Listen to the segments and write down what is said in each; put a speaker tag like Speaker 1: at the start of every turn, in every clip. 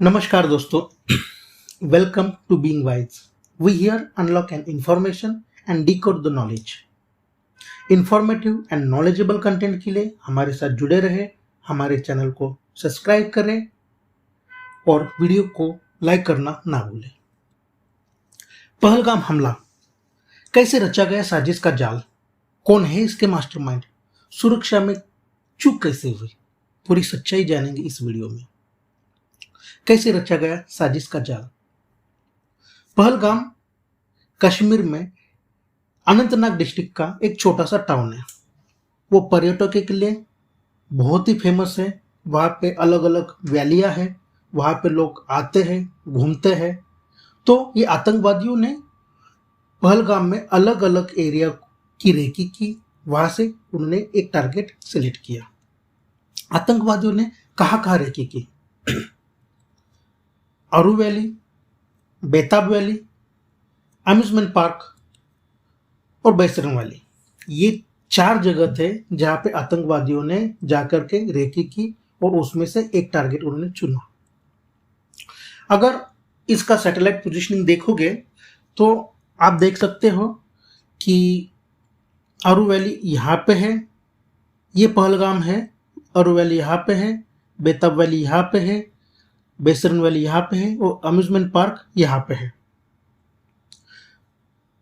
Speaker 1: नमस्कार दोस्तों, welcome to being wise. We here unlock an information and decode the knowledge. Informative and knowledgeable content के लिए हमारे साथ जुड़े रहे, हमारे चैनल को सब्सक्राइब करें और वीडियो को लाइक करना ना भूलें। पहलगाम हमला कैसे रचा गया साजिश का जाल, कौन है इसके मास्टरमाइंड, सुरक्षा में चूक कैसे हुई, पूरी सच्चाई जानेंगे इस वीडियो में। कैसे रचा गया साजिश का जाल। पहलगाम कश्मीर में अनंतनाग डिस्ट्रिक्ट का एक छोटा सा टाउन है। वो पर्यटकों के लिए बहुत ही फेमस है। वहाँ पे अलग अलग वैलियाँ हैं, वहाँ पे लोग आते हैं, घूमते हैं। तो ये आतंकवादियों ने पहलगाम में अलग अलग एरिया की रेकी की। वहाँ से उन्होंने एक टारगेट सिलेक्ट किया। आतंकवादियों ने कहाँ कहाँ रेकी की? अरू वैली, बेताब वैली, अम्यूजमेंट पार्क और बैसरन वैली। ये 4 जगह थे जहाँ पे आतंकवादियों ने जाकर के रेकी की और उसमें से एक टारगेट उन्होंने चुना। अगर इसका सैटेलाइट पोजीशनिंग देखोगे तो आप देख सकते हो कि अरू वैली यहाँ पे है, ये पहलगाम है। अरू वैली यहाँ पे है, बेताब वैली यहाँ पे है, बैसरन वैली यहाँ पे है और अम्यूजमेंट पार्क यहाँ पे है।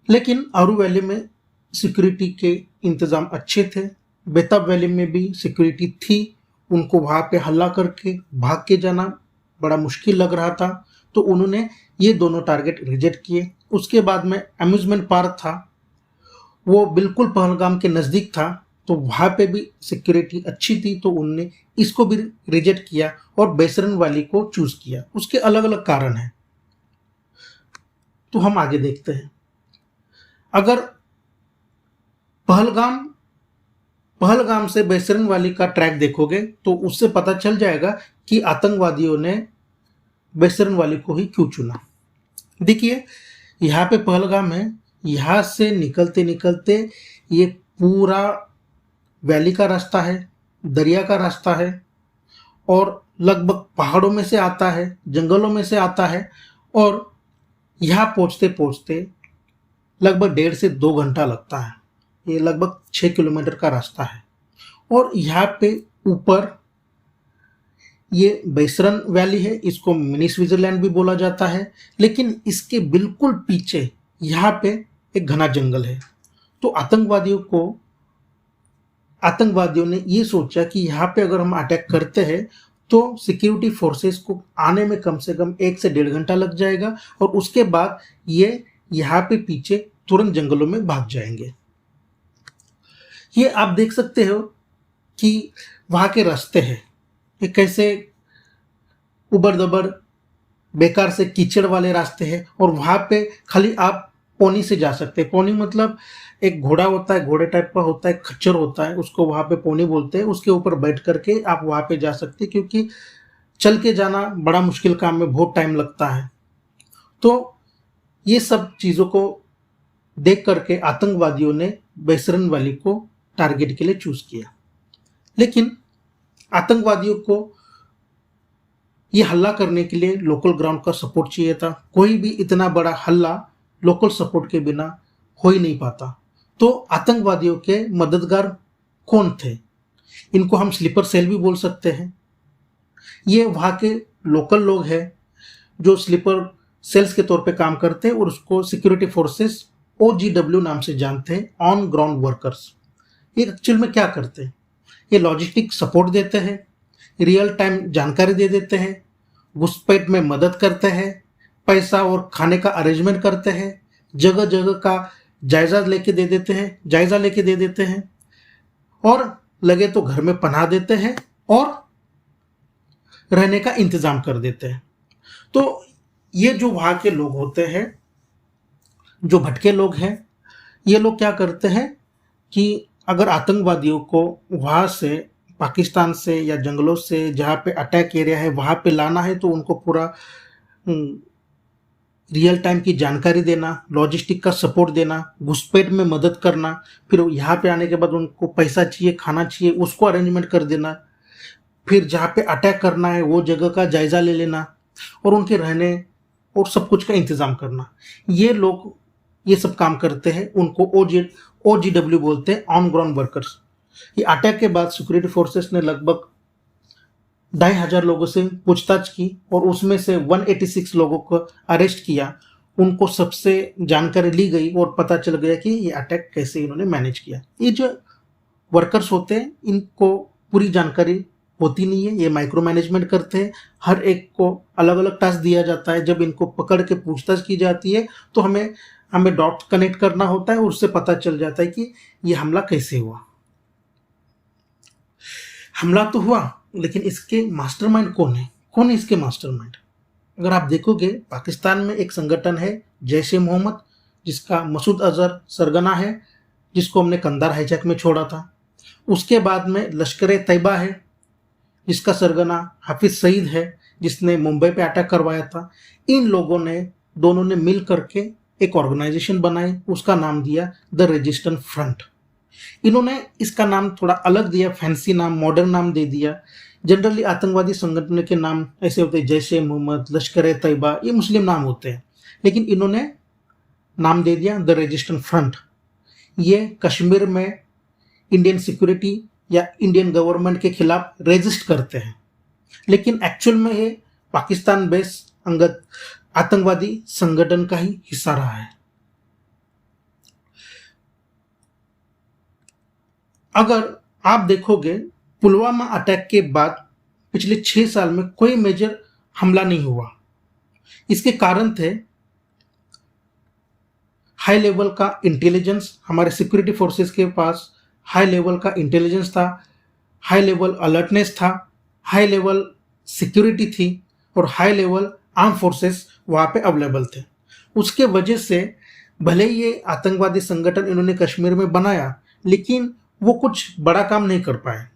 Speaker 1: लेकिन अरू वैली में सिक्योरिटी के इंतज़ाम अच्छे थे। बेताब वैली में भी सिक्योरिटी थी। उनको वहाँ पे हल्ला करके भाग के जाना बड़ा मुश्किल लग रहा था, तो उन्होंने ये दोनों टारगेट रिजेक्ट किए। उसके बाद में अम्यूजमेंट पार्क था, वो बिल्कुल पहलगाम के नज़दीक था, तो वहाँ पे भी सिक्योरिटी अच्छी थी, तो उन्होंने इसको भी रिजेक्ट किया और बैसरन वैली को चूज किया। उसके अलग अलग कारण हैं, तो हम आगे देखते हैं। अगर पहलगाम से बैसरन वैली का ट्रैक देखोगे तो उससे पता चल जाएगा कि आतंकवादियों ने बैसरन वैली को ही क्यों चुना। देखिए, यहाँ पे पहलगाम है, यहाँ से निकलते निकलते ये पूरा वैली का रास्ता है, दरिया का रास्ता है और लगभग पहाड़ों में से आता है, जंगलों में से आता है और यहाँ पहुँचते पहुँचते लगभग 1.5 से 2 घंटा लगता है। ये लगभग 6 किलोमीटर का रास्ता है। और यहाँ पे ऊपर ये बैसरन वैली है, इसको मिनी स्विट्जरलैंड भी बोला जाता है। लेकिन इसके बिल्कुल पीछे यहाँ पे एक घना जंगल है। तो आतंकवादियों ने ये सोचा कि यहाँ पे अगर हम अटैक करते हैं तो सिक्योरिटी फोर्सेस को आने में कम से कम 1 से 1.5 घंटा लग जाएगा और उसके बाद ये यहाँ पे पीछे तुरंत जंगलों में भाग जाएंगे। ये आप देख सकते हो कि वहाँ के रास्ते हैं, ये कैसे उबड़ दबड़ बेकार से कीचड़ वाले रास्ते हैं। और वहाँ पे खाली आप पोनी से जा सकते हैं। पोनी मतलब एक घोड़ा होता है, घोड़े टाइप का होता है, खच्चर होता है, उसको वहाँ पे पोनी बोलते हैं। उसके ऊपर बैठ करके आप वहाँ पे जा सकते हैं, क्योंकि चल के जाना बड़ा मुश्किल काम में बहुत टाइम लगता है। तो ये सब चीज़ों को देख करके आतंकवादियों ने बैसरन वैली को टारगेट के लिए चूज किया। लेकिन आतंकवादियों को ये हल्ला करने के लिए लोकल ग्राउंड का सपोर्ट चाहिए था। कोई भी इतना बड़ा हल्ला लोकल सपोर्ट के बिना हो ही नहीं पाता। तो आतंकवादियों के मददगार कौन थे? इनको हम स्लीपर सेल भी बोल सकते हैं। ये वहाँ के लोकल लोग हैं जो स्लीपर सेल्स के तौर पे काम करते हैं और उसको सिक्योरिटी फोर्सेस OGW नाम से जानते हैं, ऑन ग्राउंड वर्कर्स। ये एक्चुअल में क्या करते हैं? ये लॉजिस्टिक सपोर्ट देते हैं, रियल टाइम जानकारी दे देते हैं, घुसपैठ में मदद करते हैं, पैसा और खाने का अरेंजमेंट करते हैं, जगह जगह का जायजा लेके दे देते हैं और लगे तो घर में पनाह देते हैं और रहने का इंतजाम कर देते हैं। तो ये जो वहाँ के लोग होते हैं, जो भटके लोग हैं, ये लोग क्या करते हैं कि अगर आतंकवादियों को वहाँ से पाकिस्तान से या जंगलों से जहाँ पे अटैक एरिया है वहाँ पे लाना है, तो उनको पूरा रियल टाइम की जानकारी देना, लॉजिस्टिक का सपोर्ट देना, घुसपैठ में मदद करना, फिर यहाँ पे आने के बाद उनको पैसा चाहिए, खाना चाहिए, उसको अरेंजमेंट कर देना, फिर जहाँ पे अटैक करना है वो जगह का जायजा ले लेना, और उनके रहने और सब कुछ का इंतज़ाम करना। ये लोग ये सब काम करते हैं, उनको OGW बोलते हैं, ऑन ग्राउंड वर्कर्स। ये अटैक के बाद सिक्योरिटी फोर्सेस ने लगभग 2,500 लोगों से पूछताछ की और उसमें से 186 लोगों को अरेस्ट किया। उनको सबसे जानकारी ली गई और पता चल गया कि ये अटैक कैसे इन्होंने मैनेज किया। ये जो वर्कर्स होते हैं इनको पूरी जानकारी होती नहीं है, ये माइक्रो मैनेजमेंट करते हैं, हर एक को अलग अलग टास्क दिया जाता है। जब इनको पकड़ के पूछताछ की जाती है तो हमें डॉट कनेक्ट करना होता है और उससे पता चल जाता है कि ये हमला कैसे हुआ। हमला तो हुआ, लेकिन इसके मास्टरमाइंड कौन है? कौन है इसके मास्टरमाइंड? अगर आप देखोगे, पाकिस्तान में एक संगठन है जैश ए मोहम्मद, जिसका मसूद अजहर सरगना है, जिसको हमने कंधार हाईजैक में छोड़ा था। उसके बाद में लश्कर ए तैयबा है, जिसका सरगना हाफिज सईद है, जिसने मुंबई पे अटैक करवाया था। इन लोगों ने दोनों ने मिल करके एक ऑर्गेनाइजेशन बनाई, उसका नाम दिया द रेजिस्टेंस फ्रंट। इन्होंने इसका नाम थोड़ा अलग दिया, फैंसी नाम, मॉडर्न नाम दे दिया। जनरली आतंकवादी संगठन के नाम ऐसे होते हैं, जैश ए मोहम्मद, लश्कर ए तैयबा, ये मुस्लिम नाम होते हैं, लेकिन इन्होंने नाम दे दिया द रेजिस्टेंस फ्रंट। ये कश्मीर में इंडियन सिक्योरिटी या इंडियन गवर्नमेंट के खिलाफ रेजिस्ट करते हैं, लेकिन एक्चुअल में ये पाकिस्तान बेस्ड अंगत आतंकवादी संगठन का ही हिस्सा रहा है। अगर आप देखोगे, पुलवामा अटैक के बाद पिछले 6 साल में कोई मेजर हमला नहीं हुआ। इसके कारण थे हाई लेवल का इंटेलिजेंस, हमारे सिक्योरिटी फोर्सेस के पास हाई लेवल का इंटेलिजेंस था, हाई लेवल अलर्टनेस था, हाई लेवल सिक्योरिटी थी और हाई लेवल आर्म फोर्सेस वहाँ पे अवेलेबल थे। उसके वजह से भले ही ये आतंकवादी संगठन इन्होंने कश्मीर में बनाया, लेकिन वो कुछ बड़ा काम नहीं कर पाए।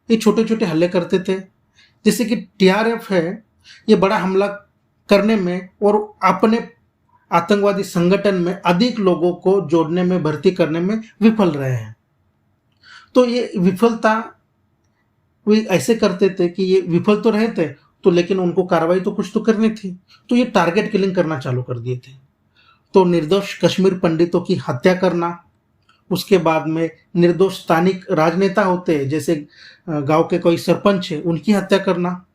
Speaker 1: ये छोटे छोटे हमले करते थे, जैसे कि TRF है, ये बड़ा हमला करने में और अपने आतंकवादी संगठन में अधिक लोगों को जोड़ने में, भर्ती करने में विफल रहे हैं। तो ये विफलता वे ऐसे करते थे कि ये विफल तो रहे थे, तो लेकिन उनको कार्रवाई तो कुछ तो करनी थी, तो ये टारगेट किलिंग करना चालू कर दिए थे। तो निर्दोष कश्मीर पंडितों की हत्या करना, उसके बाद में निर्दोष स्थानिक राजनेता होते हैं, जैसे गांव के कोई सरपंच है, उनकी हत्या करना,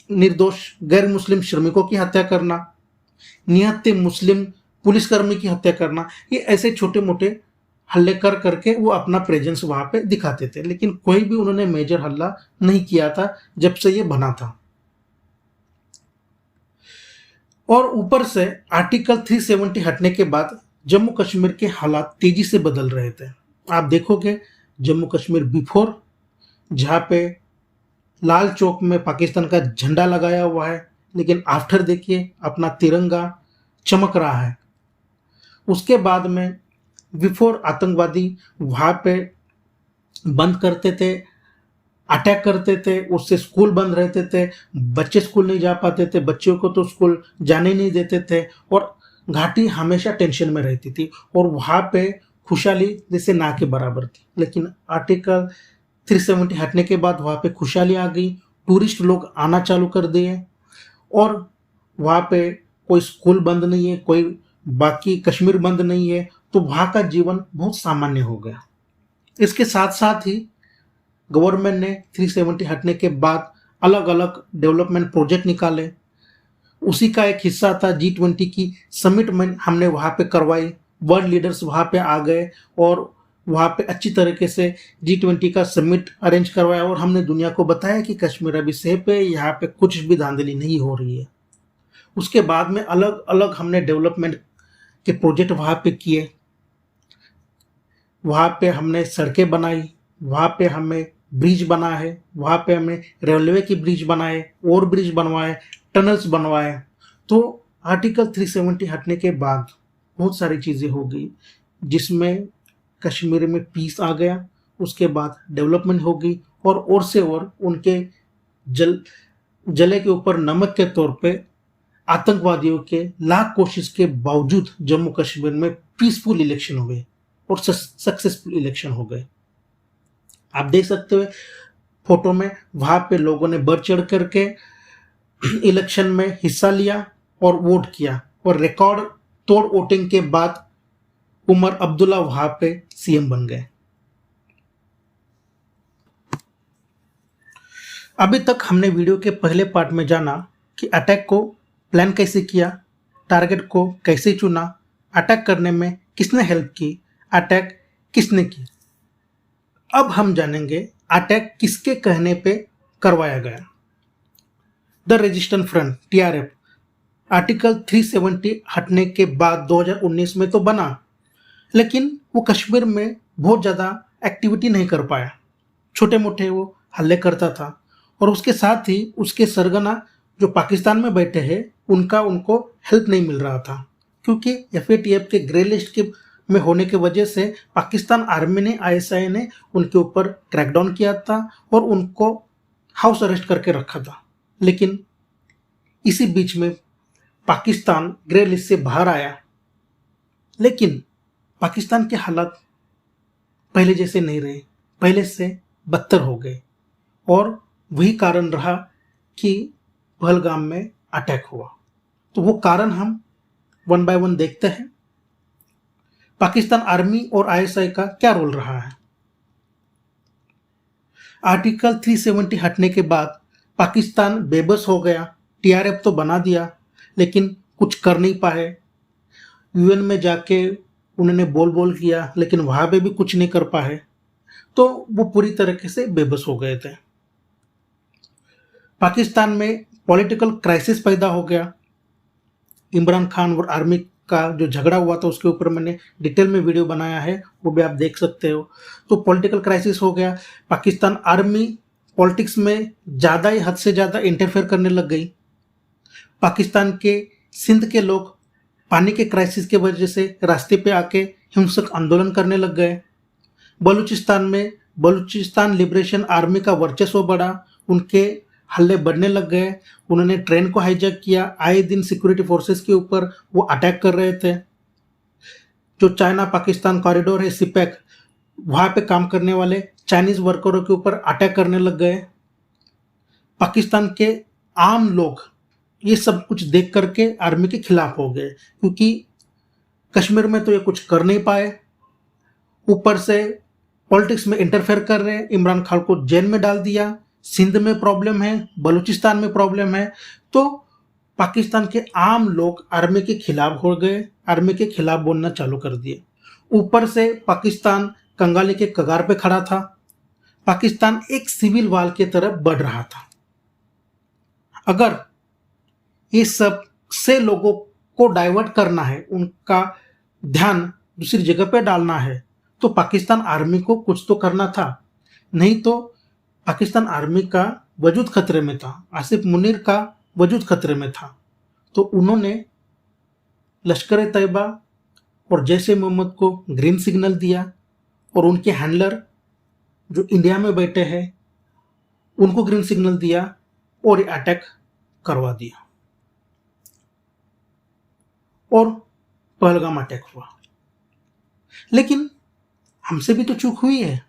Speaker 1: निर्दोष गैर मुस्लिम श्रमिकों की हत्या करना, निहत्थे मुस्लिम पुलिसकर्मी की हत्या करना, ये ऐसे छोटे मोटे हल्ले कर करके वो अपना प्रेजेंस वहां पे दिखाते थे। लेकिन कोई भी उन्होंने मेजर हल्ला नहीं किया था जब से ये बना था। और ऊपर से आर्टिकल 370 हटने के बाद जम्मू कश्मीर के हालात तेजी से बदल रहे थे। आप देखोगे, जम्मू कश्मीर बिफोर, जहाँ पे लाल चौक में पाकिस्तान का झंडा लगाया हुआ है, लेकिन आफ्टर देखिए अपना तिरंगा चमक रहा है। उसके बाद में बिफोर आतंकवादी वहाँ पे बंद करते थे, अटैक करते थे, उससे स्कूल बंद रहते थे, बच्चे स्कूल नहीं जा पाते थे, बच्चों को तो स्कूल जाने नहीं देते थे और घाटी हमेशा टेंशन में रहती थी और वहाँ पे खुशहाली जैसे ना के बराबर थी। लेकिन आर्टिकल 370 हटने के बाद वहाँ पे खुशहाली आ गई, टूरिस्ट लोग आना चालू कर दिए और वहाँ पे कोई स्कूल बंद नहीं है, कोई बाकी कश्मीर बंद नहीं है, तो वहाँ का जीवन बहुत सामान्य हो गया। इसके साथ साथ ही गवर्नमेंट ने 370 हटने के बाद अलग अलग डेवलपमेंट प्रोजेक्ट निकाले। उसी का एक हिस्सा था G20 की समिट में हमने वहाँ पे करवाई, वर्ल्ड लीडर्स वहाँ पे आ गए और वहाँ पे अच्छी तरीके से G20 का समिट अरेंज करवाया और हमने दुनिया को बताया कि कश्मीर अभी सेफ है, यहाँ पे कुछ भी धांधली नहीं हो रही है। उसके बाद में अलग अलग हमने डेवलपमेंट के प्रोजेक्ट वहाँ पे किए, वहाँ पे हमने सड़कें बनाई, वहाँ पे हमें ब्रिज बना है, वहाँ पे हमें रेलवे की ब्रिज बनाए और ब्रिज बनवाए, टनल्स बनवाए। तो आर्टिकल 370 हटने के बाद बहुत सारी चीज़ें हो गई, जिसमें कश्मीर में पीस आ गया, उसके बाद डेवलपमेंट हो गई और से और उनके जले के ऊपर नमक के तौर पे आतंकवादियों के लाख कोशिश के बावजूद जम्मू कश्मीर में पीसफुल इलेक्शन हो गए और सक्सेसफुल इलेक्शन हो गए। आप देख सकते हो फोटो में, वहाँ पे लोगों ने बढ़ चढ़ करके इलेक्शन में हिस्सा लिया और वोट किया और रिकॉर्ड तोड़ वोटिंग के बाद उमर अब्दुल्ला वहां पे सीएम बन गए। अभी तक हमने वीडियो के पहले पार्ट में जाना कि अटैक को प्लान कैसे किया, टारगेट को कैसे चुना, अटैक करने में किसने हेल्प की, अटैक किसने की। अब हम जानेंगे अटैक किसके कहने पे करवाया गया। The resistance front TRF article 370 हटने के बाद 2019 में तो बना, लेकिन वो कश्मीर में बहुत ज़्यादा एक्टिविटी नहीं कर पाया। छोटे मोटे वो हल्ले करता था और उसके साथ ही उसके सरगना जो पाकिस्तान में बैठे हैं उनको हेल्प नहीं मिल रहा था, क्योंकि एफएटीएफ के ग्रे लिस्ट के में होने की वजह से पाकिस्तान आर्मी ने, आईएसआई ने उनके ऊपर क्रैकडाउन किया था और उनको हाउस अरेस्ट करके रखा था। लेकिन इसी बीच में पाकिस्तान ग्रे लिस्ट से बाहर आया, लेकिन पाकिस्तान के हालात पहले जैसे नहीं रहे, पहले से बदतर हो गए और वही कारण रहा कि पहलगाम में अटैक हुआ। तो वो कारण हम वन बाय वन देखते हैं। पाकिस्तान आर्मी और आईएसआई का क्या रोल रहा है। आर्टिकल 370 हटने के बाद पाकिस्तान बेबस हो गया। टीआरएफ तो बना दिया लेकिन कुछ कर नहीं पाए। यूएन में जाके उन्होंने बोल किया लेकिन वहां पे भी कुछ नहीं कर पाए, तो वो पूरी तरीके से बेबस हो गए थे। पाकिस्तान में पॉलिटिकल क्राइसिस पैदा हो गया। इमरान खान और आर्मी का जो झगड़ा हुआ था उसके ऊपर मैंने डिटेल में वीडियो बनाया है, वो भी आप देख सकते हो। तो पॉलिटिकल क्राइसिस हो गया। पाकिस्तान आर्मी पॉलिटिक्स में ज़्यादा ही हद से ज़्यादा इंटरफेयर करने लग गई। पाकिस्तान के सिंध के लोग पानी के क्राइसिस के वजह से रास्ते पे आके हिंसक आंदोलन करने लग गए। बलूचिस्तान में बलूचिस्तान लिबरेशन आर्मी का वर्चस्व बढ़ा, उनके हल्ले बढ़ने लग गए। उन्होंने ट्रेन को हाईजैक किया, आए दिन सिक्योरिटी फोर्सेस के ऊपर वो अटैक कर रहे थे। जो चाइना पाकिस्तान कॉरिडोर है सिपेक, वहाँ पे काम करने वाले चाइनीज वर्करों के ऊपर अटैक करने लग गए। पाकिस्तान के आम लोग ये सब कुछ देख करके आर्मी के खिलाफ हो गए, क्योंकि कश्मीर में तो ये कुछ कर नहीं पाए, ऊपर से पॉलिटिक्स में इंटरफेयर कर रहे हैं। इमरान खान को जेल में डाल दिया। सिंध में प्रॉब्लम है, बलूचिस्तान में प्रॉब्लम है, तो पाकिस्तान के आम लोग आर्मी के खिलाफ हो गए, आर्मी के खिलाफ बोलना चालू कर दिए। ऊपर से पाकिस्तान कंगाली के कगार पे खड़ा था। पाकिस्तान एक सिविल वार की तरफ बढ़ रहा था। अगर ये सब से लोगों को डाइवर्ट करना है, उनका ध्यान दूसरी जगह पे डालना है, तो पाकिस्तान आर्मी को कुछ तो करना था, नहीं तो पाकिस्तान आर्मी का वजूद खतरे में था, आसिफ मुनीर का वजूद खतरे में था। तो उन्होंने लश्कर तैयबा और जैश ए मोहम्मद को ग्रीन सिग्नल दिया और उनके हैंडलर जो इंडिया में बैठे हैं उनको ग्रीन सिग्नल दिया और अटैक करवा दिया और पहलगाम अटैक हुआ। लेकिन हमसे भी तो चूक हुई है।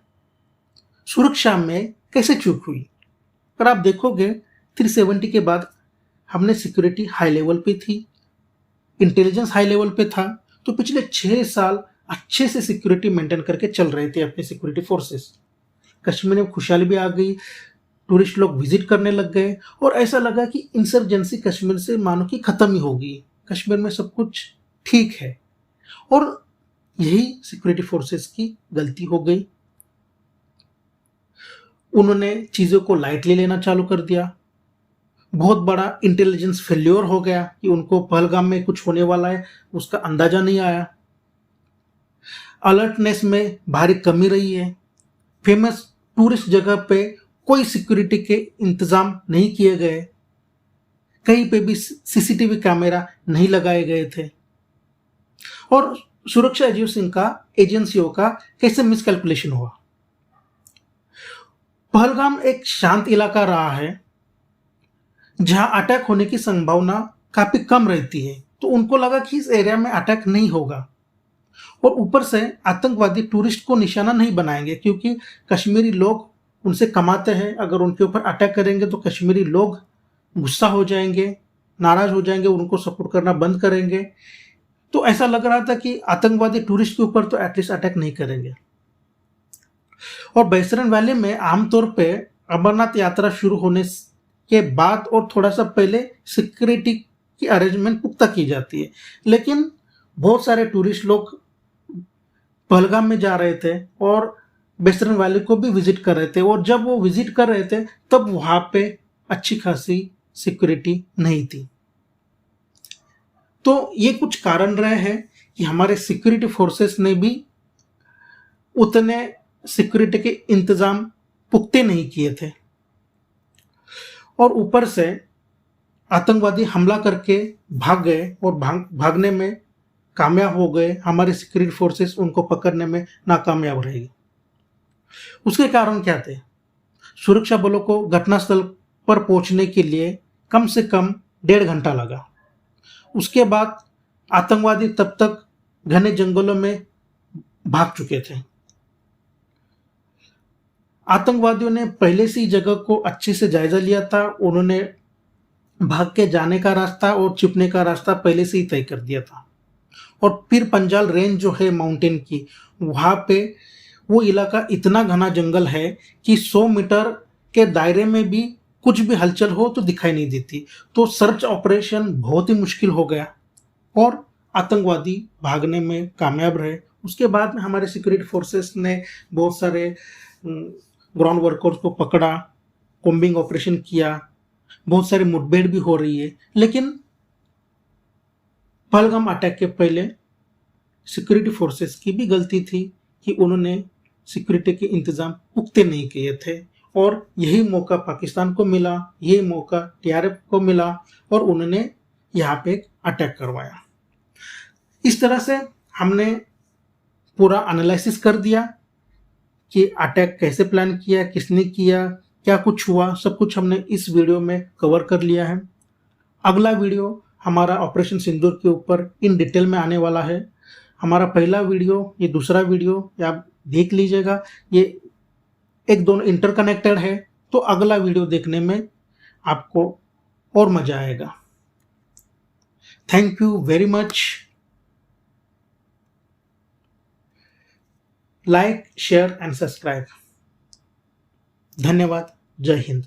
Speaker 1: सुरक्षा में कैसे चूक हुई? अगर आप देखोगे 370 के बाद हमने सिक्योरिटी हाई लेवल पे थी, इंटेलिजेंस हाई लेवल पे था, तो पिछले 6 साल अच्छे से सिक्योरिटी मेंटेन करके चल रहे थे अपने सिक्योरिटी फोर्सेस। कश्मीर में खुशहाली भी आ गई, टूरिस्ट लोग विजिट करने लग गए और ऐसा लगा कि इंसर्जेंसी कश्मीर से मानो कि खत्म ही होगी, कश्मीर में सब कुछ ठीक है। और यही सिक्योरिटी फोर्सेस की गलती हो गई। उन्होंने चीज़ों को लाइटली लेना चालू कर दिया। बहुत बड़ा इंटेलिजेंस फेल्योर हो गया कि उनको पहलगाम में कुछ होने वाला है उसका अंदाजा नहीं आया। अलर्टनेस में भारी कमी रही है। फेमस टूरिस्ट जगह पे कोई सिक्योरिटी के इंतजाम नहीं किए गए, कहीं पे भी सीसीटीवी कैमरा नहीं लगाए गए थे और सुरक्षा एजेंसियों का कैसे मिसकैलकुलेशन हुआ। पहलगाम एक शांत इलाका रहा है जहां अटैक होने की संभावना काफी कम रहती है, तो उनको लगा कि इस एरिया में अटैक नहीं होगा और ऊपर से आतंकवादी टूरिस्ट को निशाना नहीं बनाएंगे, क्योंकि कश्मीरी लोग उनसे कमाते हैं। अगर उनके ऊपर अटैक करेंगे तो कश्मीरी लोग गुस्सा हो जाएंगे, नाराज हो जाएंगे, उनको सपोर्ट करना बंद करेंगे। तो ऐसा लग रहा था कि आतंकवादी टूरिस्ट के ऊपर तो एटलीस्ट अटैक नहीं करेंगे। और बैसरन वैली में आमतौर पे अमरनाथ यात्रा शुरू होने के बाद और थोड़ा सा पहले सिक्योरिटी की अरेंजमेंट पुख्ता की जाती है, लेकिन बहुत सारे टूरिस्ट लोग पहलगाम में जा रहे थे और बैसरन वैली को भी विजिट कर रहे थे, और जब वो विजिट कर रहे थे तब वहां पे अच्छी खासी सिक्योरिटी नहीं थी। तो ये कुछ कारण रहे हैं कि हमारे सिक्योरिटी फोर्सेस ने भी उतने सिक्योरिटी के इंतजाम पुख्ते नहीं किए थे, और ऊपर से आतंकवादी हमला करके भाग गए और भागने में कामयाब हो गए। हमारे सिक्योरिटी फोर्सेस उनको पकड़ने में नाकामयाब रहे। उसके कारण क्या थे? सुरक्षा बलों को घटनास्थल पर पहुंचने के लिए कम से कम 1.5 घंटा लगा। उसके बाद आतंकवादी तब तक घने जंगलों में भाग चुके थे। आतंकवादियों ने पहले से ही जगह को अच्छे से जायजा लिया था। उन्होंने भाग के जाने का रास्ता और छिपने का रास्ता पहले से ही तय कर दिया था। और फिर पंजाल रेंज जो है माउंटेन की, वहाँ पे वो इलाका इतना घना जंगल है कि 100 मीटर के दायरे में भी कुछ भी हलचल हो तो दिखाई नहीं देती। तो सर्च ऑपरेशन बहुत ही मुश्किल हो गया और आतंकवादी भागने में कामयाब रहे। उसके बाद में हमारे सिक्योरिटी फोर्सेस ने बहुत सारे ग्राउंड वर्कर्स को पकड़ा, कॉम्बिंग ऑपरेशन किया, बहुत सारी मुठभेड़ भी हो रही है। लेकिन पहलगाम अटैक के पहले सिक्योरिटी फोर्सेस की भी गलती थी कि उन्होंने सिक्योरिटी के इंतजाम पुख्ते नहीं किए थे, और यही मौका पाकिस्तान को मिला, यही मौका टीआरएफ को मिला और उन्होंने यहाँ पे एक अटैक करवाया। इस तरह से हमने पूरा एनालिसिस कर दिया कि अटैक कैसे प्लान किया, किसने किया, क्या कुछ हुआ, सब कुछ हमने इस वीडियो में कवर कर लिया है। अगला वीडियो हमारा ऑपरेशन सिंदूर के ऊपर इन डिटेल में आने वाला है। हमारा पहला वीडियो, ये दूसरा वीडियो ये आप देख लीजिएगा, ये एक दोनों इंटरकनेक्टेड है। तो अगला वीडियो देखने में आपको और मजा आएगा। Thank you very much. Like, share and subscribe. धन्यवाद। जय हिंद।